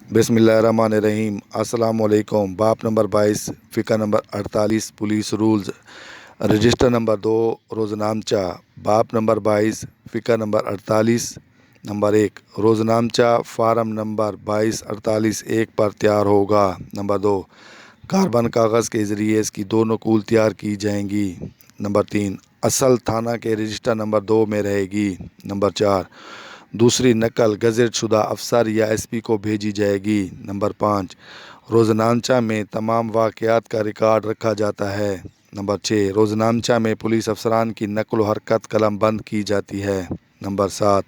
बिस्मिल्लाहिर्रहमानिर्रहीम। अस्सलाम वालेकुम। बाप नंबर 22, फ़िक़्ह number 48, police rules, register number 2, रोज़नामचा। बाप नंबर 22, फ़िक़्ह नंबर 48, नंबर 1, रोज़नामचा फ़ार्म नंबर 2248-1 पर तैयार होगा। नंबर 2, कार्बन कागज़ के ज़रिए इसकी 2 नकूल तैयार की जाएंगी। नंबर 3, असल थाना के रजिस्टर नंबर 2 में रहेगी। नंबर 4, दूसरी नकल गज़ेट शुदा अफसर या एसपी को भेजी जाएगी। नंबर 5, रोज़नामचा में तमाम वाक़यात का रिकॉर्ड रखा जाता है। नंबर 6, रोज़नामचा में पुलिस अफसरान की नकल व हरकत कलम बंद की जाती है। नंबर 7,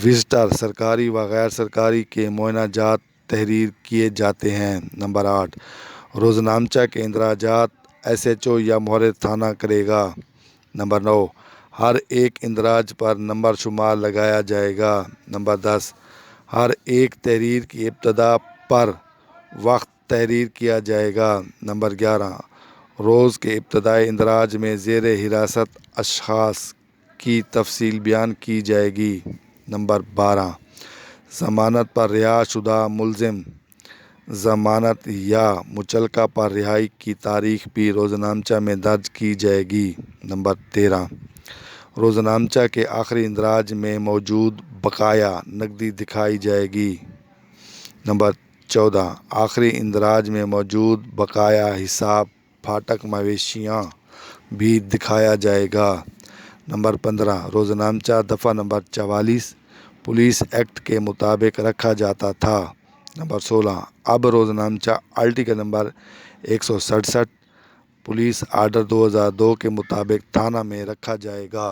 विज़िटर सरकारी व गैर सरकारी के मुआयना जात तहरीर किए जाते हैं। नंबर 8, रोज़नामचा के इंदराजात SHO या मुहर्रिर थाना करेगा। नंबर 9, हर एक इंदराज पर नंबर शुमार लगाया जाएगा। नंबर 10, हर एक तहरीर की इब्तदा पर वक्त तहरीर किया जाएगा। नंबर 11, रोज़ के इब्तदाई इंदराज में ज़ेर हिरासत अशख़ास की तफसील बयान की जाएगी। नंबर 12, ज़मानत पर रिहा शुदा मुल्ज़िम, ज़मानत या मुचलका पर रिहाई की तारीख़ भी रोज़नामचा में दर्ज की जाएगी। नंबर 13, रोज़नामचा के आखिरी इंदराज में मौजूद बकाया नकदी दिखाई जाएगी। नंबर 14, आखिरी इंदराज में मौजूद बकाया हिसाब फाटक मवेशियाँ भी दिखाया जाएगा। नंबर 15, रोज़नामचा दफ़ा नंबर 44 पुलिस एक्ट के मुताबिक रखा जाता था। नंबर 16, अब रोज़नामचा आर्टिकल नंबर 167 पुलिस आर्डर 2002 के मुताबिक थाना में रखा जाएगा।